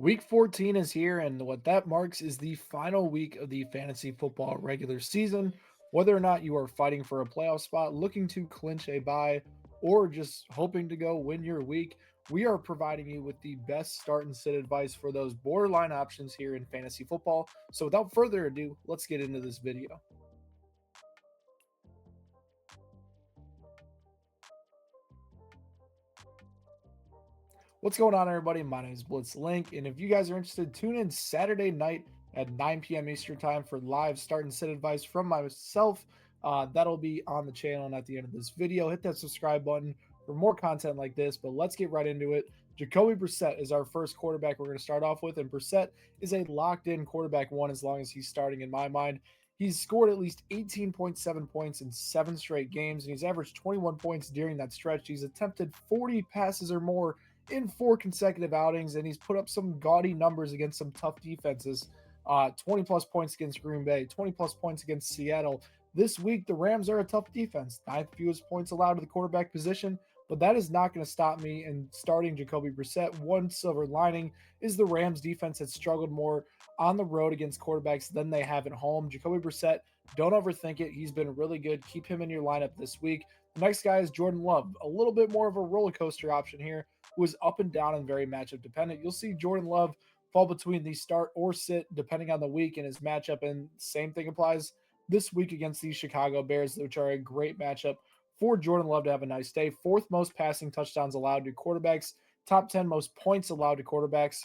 Week 14 is here, and what that marks is the final week of the fantasy football regular season. Whether or not you are fighting for a playoff spot, looking to clinch a bye, or just hoping to go win your week, we are providing you with the best start and sit advice for those borderline options here in fantasy football. So, without further ado, let's get into this video. What's going on, everybody? My name is Blitz Link, and if you guys are interested, tune in Saturday night at 9 p.m. Eastern Time for live start and sit advice from myself. That'll be on the channel and at the end of this video. Hit that subscribe button for more content like this, but let's get right into it. Jacoby Brissett is our first quarterback we're going to start off with, and Brissett is a locked-in quarterback one as long as he's starting in my mind. He's scored at least 18.7 points in 7 straight games, and he's averaged 21 points during that stretch. He's attempted 40 passes or more in 4 consecutive outings, and he's put up some gaudy numbers against some tough defenses. 20 plus points against Green Bay, 20 plus points against Seattle. This week, the Rams are a tough defense, 9th fewest points allowed to the quarterback position, but that is not going to stop me in starting Jacoby Brissett. One silver lining is the Rams defense has struggled more on the road against quarterbacks than they have at home. Jacoby Brissett, don't overthink it. He's been really good. Keep him in your lineup this week. The next guy is Jordan Love, a little bit more of a roller coaster option here, who is up and down and very matchup dependent. You'll see Jordan Love fall between the start or sit depending on the week and his matchup, and same thing applies this week against the Chicago Bears, which are a great matchup for Jordan Love to have a nice day. 4th most passing touchdowns allowed to quarterbacks, top 10 most points allowed to quarterbacks,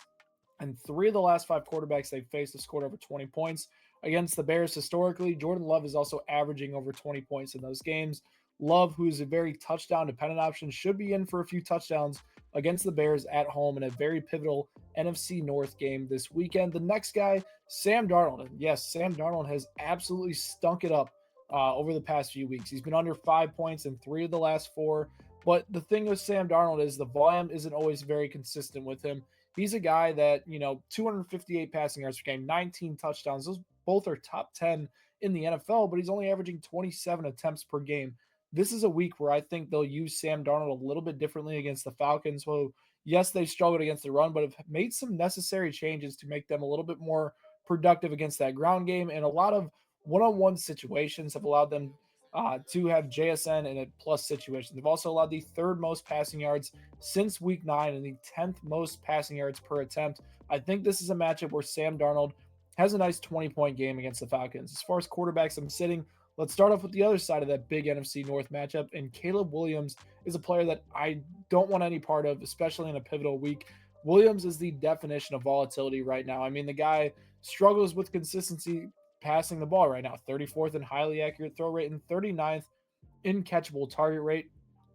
and 3 of the last 5 quarterbacks they've faced have scored over 20 points. Against the Bears historically, Jordan Love is also averaging over 20 points in those games. Love, who's a very touchdown dependent option, should be in for a few touchdowns against the Bears at home in a very pivotal NFC North game this weekend. The next guy, Sam Darnold. And yes, Sam Darnold has absolutely stunk it up over the past few weeks. He's been under 5 points in 3 of the last 4. But the thing with Sam Darnold is the volume isn't always very consistent with him. He's a guy that, 258 passing yards per game, 19 touchdowns. Those both are top 10 in the NFL, but he's only averaging 27 attempts per game. This is a week where I think they'll use Sam Darnold a little bit differently against the Falcons, who, yes, they struggled against the run, but have made some necessary changes to make them a little bit more productive against that ground game. And a lot of one-on-one situations have allowed them to have JSN in a plus situation. They've also allowed the 3rd most passing yards since week 9 and the 10th most passing yards per attempt. I think this is a matchup where Sam Darnold has a nice 20-point game against the Falcons. As far as quarterbacks I'm sitting, let's start off with the other side of that big NFC North matchup, and Caleb Williams is a player that I don't want any part of, especially in a pivotal week. Williams is the definition of volatility right now. I mean, the guy struggles with consistency passing the ball right now, 34th in highly accurate throw rate and 39th in catchable target rate.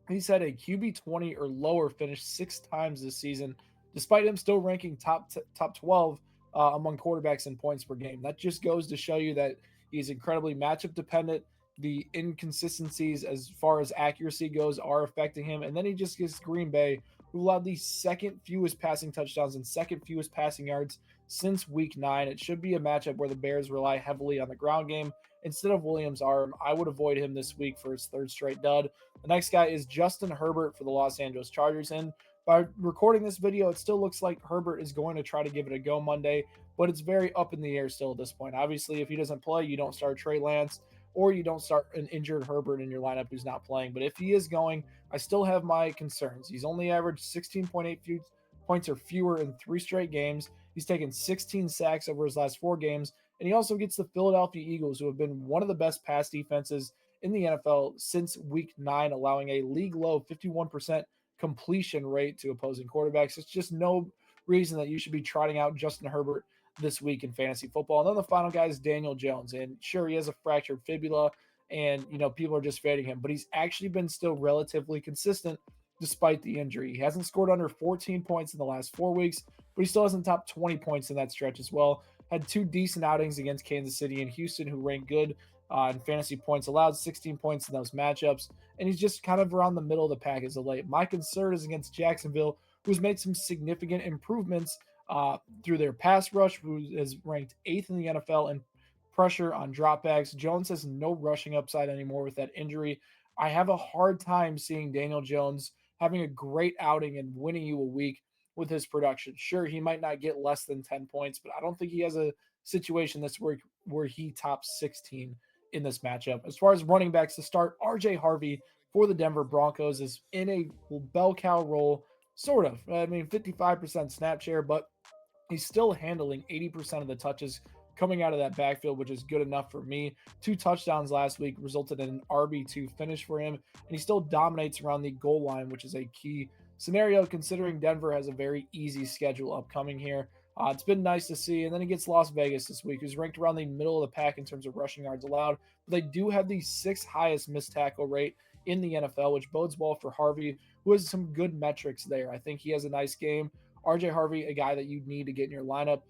He's had a QB 20 or lower finish 6 times this season, despite him still ranking top 12 among quarterbacks in points per game. That just goes to show you that he's incredibly matchup dependent. The inconsistencies as far as accuracy goes are affecting him. And then he just gets Green Bay, who allowed the 2nd fewest passing touchdowns and 2nd fewest passing yards since week 9. It should be a matchup where the Bears rely heavily on the ground game instead of Williams' arm. I would avoid him this week for his 3rd straight dud. The next guy is Justin Herbert for the Los Angeles Chargers. And by recording this video, it still looks like Herbert is going to try to give it a go Monday, but it's very up in the air still at this point. Obviously, if he doesn't play, you don't start Trey Lance, or you don't start an injured Herbert in your lineup who's not playing. But if he is going, I still have my concerns. He's only averaged 16.8 points or fewer in 3 straight games. He's taken 16 sacks over his last 4 games. And he also gets the Philadelphia Eagles, who have been one of the best pass defenses in the NFL since week 9, allowing a league low 51% completion rate to opposing quarterbacks. It's just no reason that you should be trotting out Justin Herbert this week in fantasy football. And then the final guy is Daniel Jones. And sure, he has a fractured fibula and, people are just fading him, but he's actually been still relatively consistent despite the injury. He hasn't scored under 14 points in the last 4 weeks, but he still hasn't topped 20 points in that stretch as well. Had 2 decent outings against Kansas City and Houston, who ranked good in fantasy points allowed, 16 points in those matchups. And he's just kind of around the middle of the pack as of late. My concern is against Jacksonville, who's made some significant improvements through their pass rush, who is ranked 8th in the NFL in pressure on dropbacks. Jones has no rushing upside anymore with that injury. I have a hard time seeing Daniel Jones having a great outing and winning you a week with his production. Sure, he might not get less than 10 points, but I don't think he has a situation that's where he tops 16 in this matchup. As far as running backs to start, RJ Harvey for the Denver Broncos is in a bell cow role, sort of. I mean, 55% snap share, but he's still handling 80% of the touches coming out of that backfield, which is good enough for me. 2 touchdowns last week resulted in an RB2 finish for him, and he still dominates around the goal line, which is a key scenario considering Denver has a very easy schedule upcoming here. It's been nice to see. And then he gets Las Vegas this week, who's ranked around the middle of the pack in terms of rushing yards allowed. But they do have the 6th highest missed tackle rate in the NFL, which bodes well for Harvey, who has some good metrics there. I think he has a nice game. RJ Harvey, a guy that you need to get in your lineup.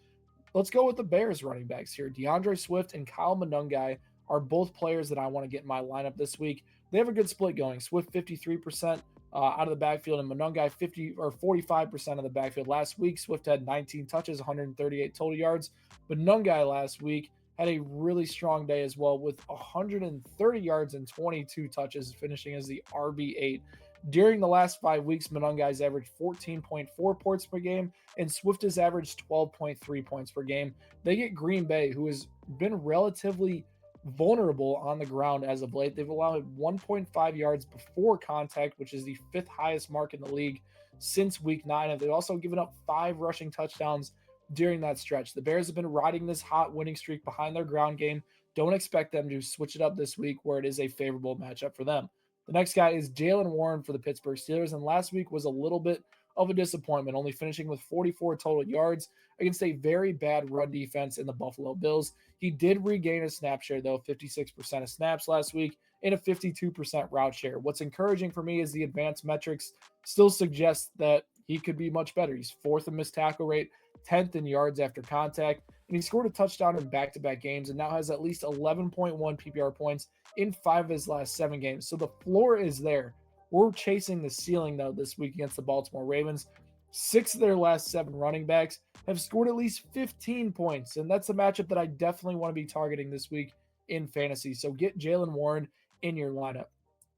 Let's go with the Bears running backs here. DeAndre Swift and Kyle Monangai are both players that I want to get in my lineup this week. They have a good split going. Swift 53% out of the backfield, and Monangai 50 or 45% of the backfield. Last week, Swift had 19 touches, 138 total yards. But Monangai last week had a really strong day as well with 130 yards and 22 touches, finishing as the RB8. During the last 5 weeks, Monangai's averaged 14.4 points per game, and Swift has averaged 12.3 points per game. They get Green Bay, who has been relatively vulnerable on the ground as of late. They've allowed 1.5 yards before contact, which is the 5th highest mark in the league since week 9. And they've also given up 5 rushing touchdowns during that stretch. The Bears have been riding this hot winning streak behind their ground game. Don't expect them to switch it up this week where it is a favorable matchup for them. The next guy is Jaylen Warren for the Pittsburgh Steelers, and last week was a little bit of a disappointment, only finishing with 44 total yards against a very bad run defense in the Buffalo Bills. He did regain his snap share, though, 56% of snaps last week and a 52% route share. What's encouraging for me is the advanced metrics still suggest that he could be much better. He's 4th in missed tackle rate, 10th in yards after contact, and he scored a touchdown in back-to-back games and now has at least 11.1 PPR points in 5 of his last 7 games. So the floor is there. We're chasing the ceiling, though, this week against the Baltimore Ravens. 6 of their last 7 running backs have scored at least 15 points, and that's a matchup that I definitely want to be targeting this week in fantasy. So get Jaylen Warren in your lineup.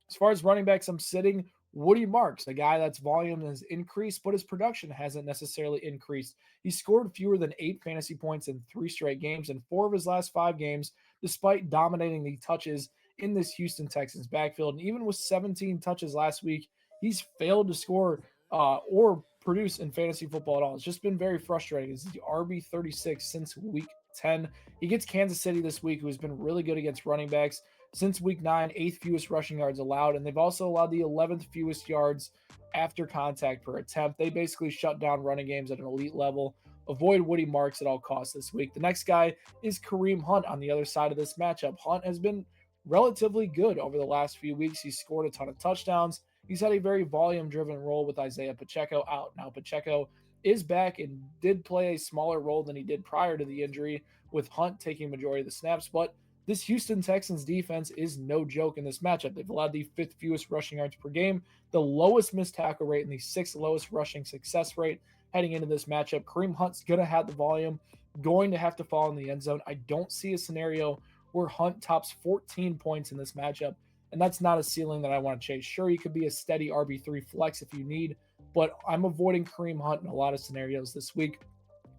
As far as running backs, I'm sitting Woody Marks, a guy that's volume has increased, but his production hasn't necessarily increased. He scored fewer than 8 fantasy points in 3 straight games in 4 of his last 5 games, despite dominating the touches in this Houston Texans backfield. And even with 17 touches last week, he's failed to score or produce in fantasy football at all. It's just been very frustrating. It's the RB36 since week 10. He gets Kansas City this week, who has been really good against running backs. Since week 9, 8th fewest rushing yards allowed, and they've also allowed the 11th fewest yards after contact per attempt. They basically shut down running games at an elite level. Avoid Woody Marks at all costs this week. The next guy is Kareem Hunt on the other side of this matchup. Hunt has been relatively good over the last few weeks. He's scored a ton of touchdowns. He's had a very volume-driven role with Isaiah Pacheco out. Now, Pacheco is back and did play a smaller role than he did prior to the injury, with Hunt taking majority of the snaps, but this Houston Texans defense is no joke in this matchup. They've allowed the 5th fewest rushing yards per game, the lowest missed tackle rate, and the 6th lowest rushing success rate heading into this matchup. Kareem Hunt's going to have the volume, going to have to fall in the end zone. I don't see a scenario where Hunt tops 14 points in this matchup, and that's not a ceiling that I want to chase. Sure, he could be a steady RB3 flex if you need, but I'm avoiding Kareem Hunt in a lot of scenarios this week.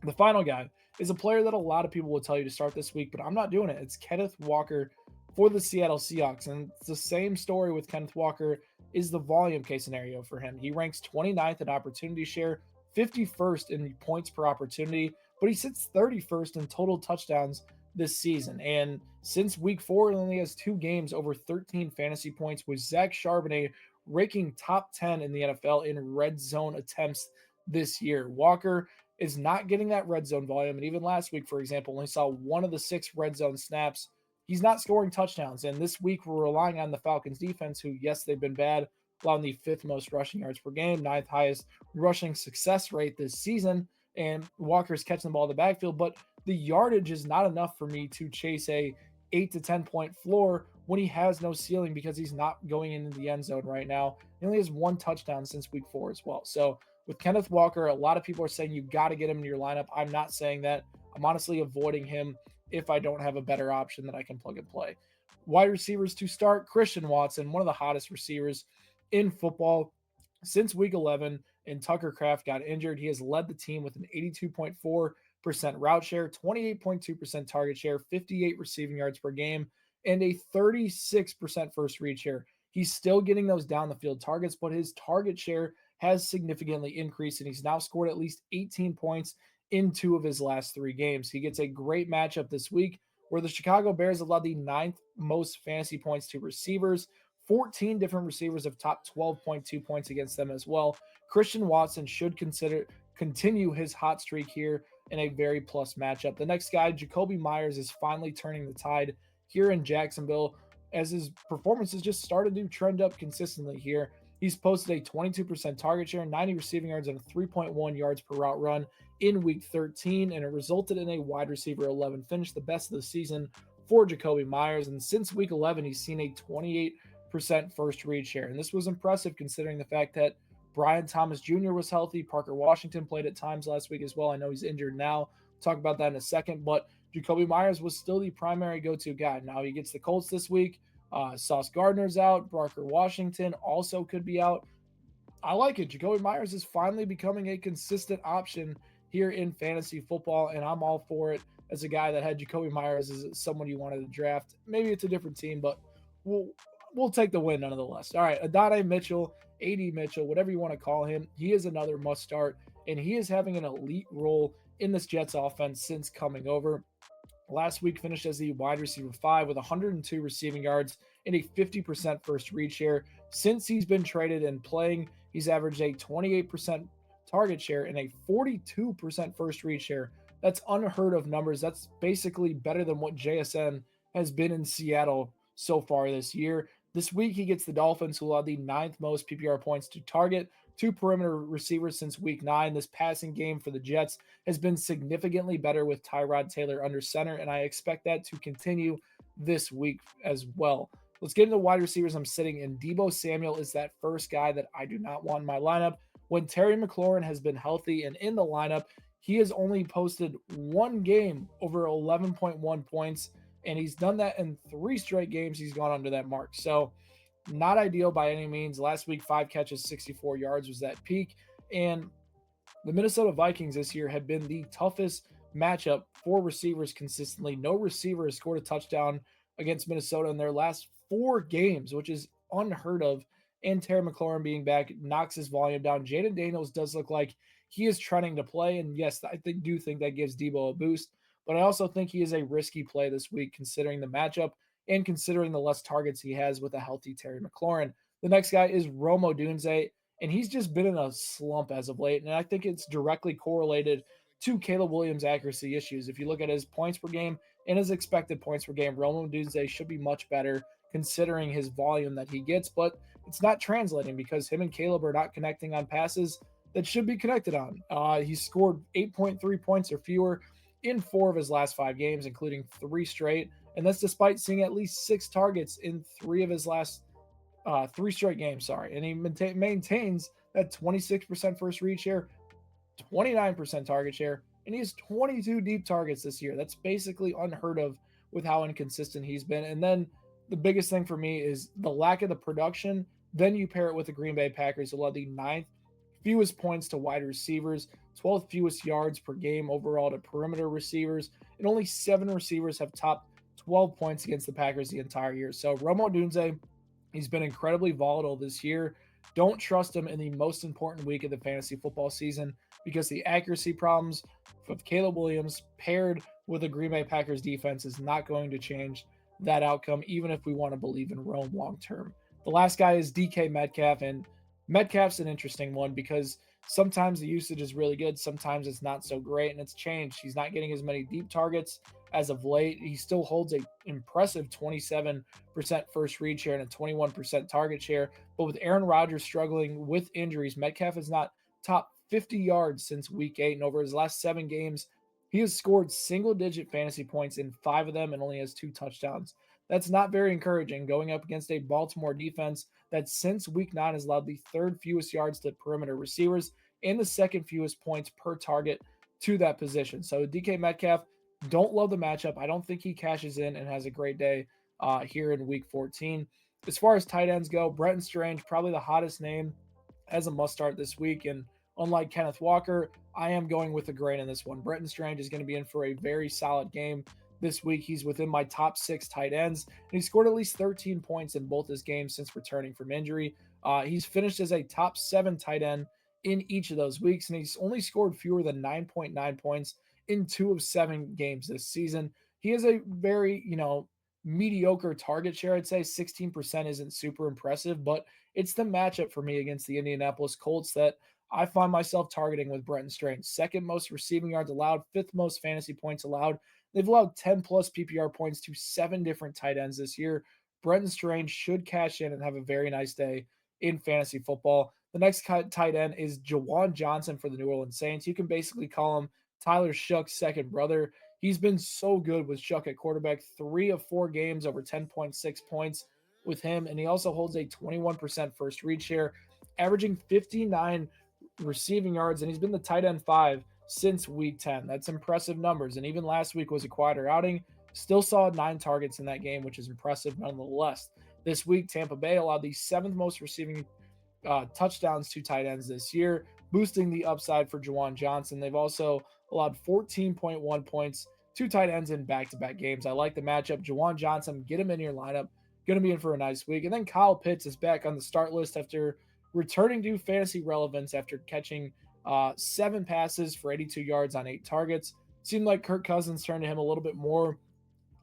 The final guy is a player that a lot of people will tell you to start this week, but I'm not doing it. It's Kenneth Walker for the Seattle Seahawks. And it's the same story with Kenneth Walker is the volume case scenario for him. He ranks 29th in opportunity share, 51st in points per opportunity, but he sits 31st in total touchdowns this season. And since week 4, he only has 2 games over 13 fantasy points, with Zach Charbonnet ranking top 10 in the NFL in red zone attempts this year. Walker is not getting that red zone volume. And even last week, for example, only saw 1 of the 6 red zone snaps. He's not scoring touchdowns. And this week, we're relying on the Falcons defense, who, yes, they've been bad, allowing the 5th most rushing yards per game, 9th highest rushing success rate this season. And Walker's catching the ball in the backfield. But the yardage is not enough for me to chase a 8 to 10 point floor when he has no ceiling, because he's not going into the end zone right now. He only has 1 touchdown since week 4 as well. So with Kenneth Walker, a lot of people are saying you got to get him in your lineup. I'm not saying that. I'm honestly avoiding him if I don't have a better option that I can plug and play. Wide receivers to start, Christian Watson, one of the hottest receivers in football since week 11, and Tucker Kraft got injured. He has led the team with an 82.4% route share, 28.2% target share, 58 receiving yards per game, and a 36% first read share. He's still getting those down the field targets, but his target share has significantly increased, and he's now scored at least 18 points in 2 of his last 3 games. He gets a great matchup this week where the Chicago Bears allowed the 9th most fantasy points to receivers. 14 different receivers have topped 12.2 points against them as well. Christian Watson should continue his hot streak here in a very plus matchup. The next guy, Jacoby Meyers, is finally turning the tide here in Jacksonville as his performances just started to trend up consistently here. He's posted a 22% target share, 90 receiving yards, and 3.1 yards per route run in week 13, and it resulted in a wide receiver 11 finish, the best of the season for Jacoby Meyers. And since week 11, he's seen a 28% first read share. And this was impressive considering the fact that Brian Thomas Jr. was healthy. Parker Washington played at times last week as well. I know he's injured now. We'll talk about that in a second, but Jacoby Meyers was still the primary go-to guy. Now he gets the Colts this week. Sauce Gardner's out. Parker Washington also could be out. I like it. Jacoby Meyers is finally becoming a consistent option here in fantasy football, and I'm all for it as a guy that had Jacoby Meyers as someone you wanted to draft. Maybe it's a different team, but we'll take the win nonetheless. All right, Adonai Mitchell, AD Mitchell, whatever you want to call him, he is another must start, and he is having an elite role in this Jets offense since coming over. Last week finished as the wide receiver 5 with 102 receiving yards and a 50% first read share. Since he's been traded and playing, he's averaged a 28% target share and a 42% first read share. That's unheard of numbers. That's basically better than what JSN has been in Seattle so far this year. This week, he gets the Dolphins, who allowed the 9th most PPR points to target 2 perimeter receivers since week 9. This passing game for the Jets has been significantly better with Tyrod Taylor under center, and I expect that to continue this week as well. Let's get into wide receivers I'm sitting in. Deebo Samuel is that first guy that I do not want in my lineup. When Terry McLaurin has been healthy and in the lineup, he has only posted 1 game over 11.1 points, and he's done that in 3 straight games. He's gone under that mark. So not ideal by any means. Last week, 5 catches, 64 yards was that peak. And the Minnesota Vikings this year have been the toughest matchup for receivers consistently. No receiver has scored a touchdown against Minnesota in their last 4 games, which is unheard of. And Terry McLaurin being back knocks his volume down. Jaden Daniels does look like he is trending to play. And yes, I do think that gives Deebo a boost. But I also think he is a risky play this week considering the matchup and considering the less targets he has with a healthy Terry McLaurin. The next guy is Odunze, and he's just been in a slump as of late. And I think it's directly correlated to Caleb Williams' accuracy issues. If you look at his points per game and his expected points per game, Odunze should be much better considering his volume that he gets, but it's not translating because him and Caleb are not connecting on passes that should be connected on. He scored 8.3 points or fewer in 4 of his last 5 games, including 3 straight. And that's despite seeing at least 6 targets in 3 of his last 3 straight games. And he maintains that 26% first read share, 29% target share, and he has 22 deep targets this year. That's basically unheard of with how inconsistent he's been. And then the biggest thing for me is the lack of the production. Then you pair it with the Green Bay Packers, who allowed the 9th fewest points to wide receivers, 12th fewest yards per game overall to perimeter receivers, and only 7 receivers have topped 12 points against the Packers the entire year. So Odunze, he's been incredibly volatile this year. Don't trust him in the most important week of the fantasy football season because the accuracy problems with Caleb Williams paired with the Green Bay Packers defense is not going to change that outcome, even if we want to believe in Rome long term. The last guy is DK Metcalf, and Metcalf's an interesting one because sometimes the usage is really good, sometimes it's not so great, and it's changed. He's not getting as many deep targets as of late. He still holds an impressive 27% first read share and a 21% target share, but with Aaron Rodgers struggling with injuries, Metcalf has not topped 50 yards since week 8, and over his last 7 games, he has scored single-digit fantasy points in 5 of them and only has 2 touchdowns. That's not very encouraging going up against a Baltimore defense that since week 9 has allowed the 3rd fewest yards to perimeter receivers and the 2nd fewest points per target to that position. So DK Metcalf, don't love the matchup. I don't think he cashes in and has a great day here in week 14. As far as tight ends go, Brenton Strange, probably the hottest name as a must start this week. And unlike Kenneth Walker, I am going with the grain in this one. Brenton Strange is going to be in for a very solid game this week. He's within my top 6 tight ends, and he scored at least 13 points in both his games since returning from injury. He's finished as a top 7 tight end in each of those weeks, and he's only scored fewer than 9.9 points in 2 of 7 games this season. He has a very, mediocre target share. I'd say 16% isn't super impressive, but it's the matchup for me against the Indianapolis Colts that I find myself targeting with Brenton Strange. Second most receiving yards allowed, fifth most fantasy points allowed. They've allowed 10 plus PPR points to 7 different tight ends this year. Brenton Strange should cash in and have a very nice day in fantasy football. The next tight end is Juwan Johnson for the New Orleans Saints. You can basically call him Tyler Shoug's second brother. He's been so good with Shough at quarterback. 3 of 4 games over 10.6 points with him, and he also holds a 21% first read share, averaging 59 receiving yards, and he's been the tight end 5 since week 10. That's impressive numbers, and even last week was a quieter outing. Still saw 9 targets in that game, which is impressive nonetheless. This week, Tampa Bay allowed the 7th most receiving touchdowns to tight ends this year, boosting the upside for Juwan Johnson. They've also allowed 14.1 points to tight ends in back-to-back games. I like the matchup. Juwan Johnson, get him in your lineup. Going to be in for a nice week. And then Kyle Pitts is back on the start list after returning to fantasy relevance after catching 7 passes for 82 yards on 8 targets. Seemed like Kirk Cousins turned to him a little bit more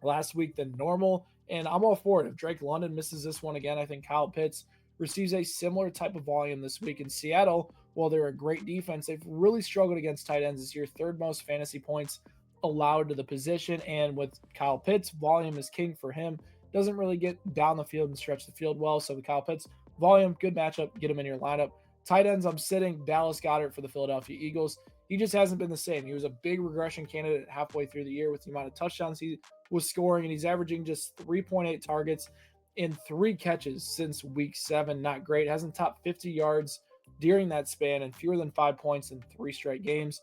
last week than normal, and I'm all for it. If Drake London misses this one again, I think Kyle Pitts receives a similar type of volume this week. In Seattle, while they're a great defense, they've really struggled against tight ends this year. 3rd most fantasy points allowed to the position, and with Kyle Pitts, volume is king for him. Doesn't really get down the field and stretch the field well, so with Kyle Pitts, volume, good matchup, get him in your lineup. Tight ends, I'm sitting Dallas Goedert for the Philadelphia Eagles. He just hasn't been the same. He was a big regression candidate halfway through the year with the amount of touchdowns he was scoring, and he's averaging just 3.8 targets in 3 catches since week 7. Not great. Hasn't topped 50 yards during that span and fewer than 5 points in 3 straight games.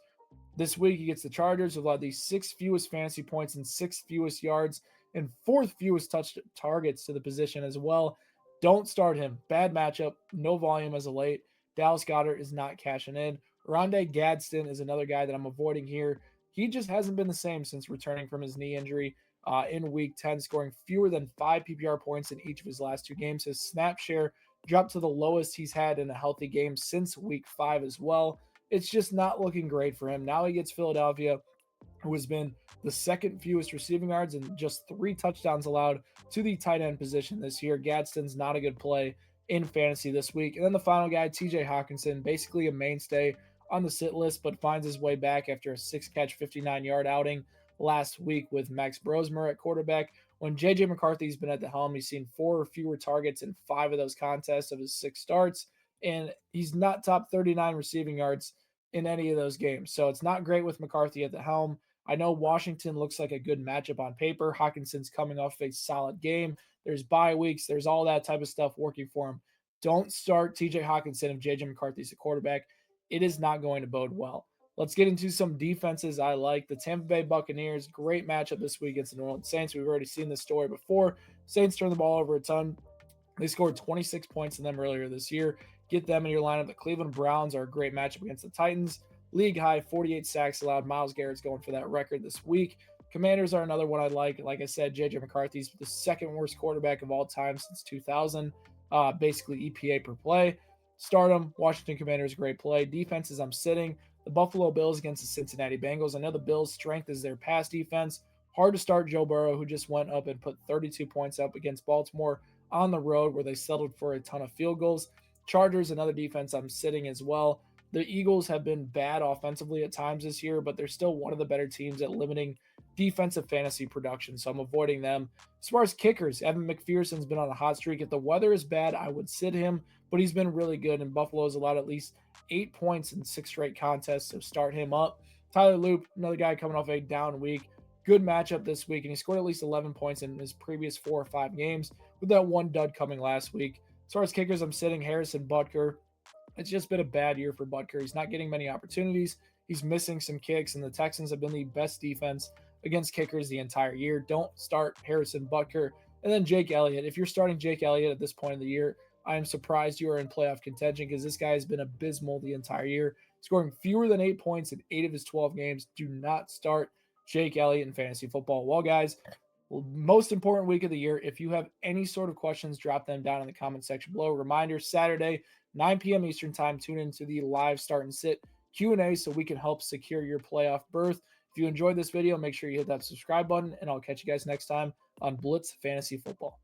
This week, he gets the Chargers, who allowed the 6th fewest fantasy points and 6th fewest yards and 4th fewest targets to the position as well. Don't start him. Bad matchup. No volume as of late. Dallas Goedert is not cashing in. Oronde Gadsden is another guy that I'm avoiding here. He just hasn't been the same since returning from his knee injury in week 10, scoring fewer than 5 PPR points in each of his last 2 games. His snap share dropped to the lowest he's had in a healthy game since week 5 as well. It's just not looking great for him. Now he gets Philadelphia, who has been the 2nd fewest receiving yards and just 3 touchdowns allowed to the tight end position this year. Gadsden's not a good play in fantasy this week. And then the final guy, TJ Hockenson, basically a mainstay on the sit list, but finds his way back after a 6-catch, 59-yard outing last week with Max Brosmer at quarterback. When JJ McCarthy's been at the helm, he's seen 4 or fewer targets in 5 of those contests of his 6 starts, and he's not top 39 receiving yards in any of those games. So it's not great with McCarthy at the helm. I know Washington looks like a good matchup on paper. Hawkinson's coming off a solid game. There's bye weeks. There's all that type of stuff working for him. Don't start TJ Hockenson if JJ McCarthy's the quarterback. It is not going to bode well. Let's get into some defenses I like. The Tampa Bay Buccaneers, great matchup this week against the New Orleans Saints. We've already seen this story before. Saints turned the ball over a ton. They scored 26 points in them earlier this year. Get them in your lineup. The Cleveland Browns are a great matchup against the Titans. League high 48 sacks allowed. Myles Garrett's going for that record this week. Commanders are another one I like. Like I said, JJ McCarthy's the 2nd worst quarterback of all time since 2000. Basically EPA per play. Start him. Washington Commanders, great play. Defenses, I'm sitting. The Buffalo Bills against the Cincinnati Bengals. I know the Bills' strength is their pass defense. Hard to start Joe Burrow, who just went up and put 32 points up against Baltimore on the road, where they settled for a ton of field goals. Chargers, another defense I'm sitting as well. The Eagles have been bad offensively at times this year, but they're still one of the better teams at limiting defensive fantasy production, so I'm avoiding them. As far as kickers, Evan McPherson's been on a hot streak. If the weather is bad, I would sit him, but he's been really good, and Buffalo's allowed at least 8 points in 6 straight contests, so start him up. Tyler Loop, another guy coming off a down week. Good matchup this week, and he scored at least 11 points in his previous 4 or 5 games, with that one dud coming last week. As far as kickers, I'm sitting Harrison Butker. It's just been a bad year for Butker. He's not getting many opportunities. He's missing some kicks, and the Texans have been the best defense against kickers the entire year. Don't start Harrison Butker. And then Jake Elliott. If you're starting Jake Elliott at this point in the year, I am surprised you are in playoff contention because this guy has been abysmal the entire year, scoring fewer than 8 points in 8 of his 12 games. Do not start Jake Elliott in fantasy football. Well, guys, most important week of the year. If you have any sort of questions, drop them down in the comment section below. Reminder, Saturday, 9 p.m. Eastern time, tune into the live start and sit Q&A so we can help secure your playoff berth. If you enjoyed this video, make sure you hit that subscribe button, and I'll catch you guys next time on Blitz Fantasy Football.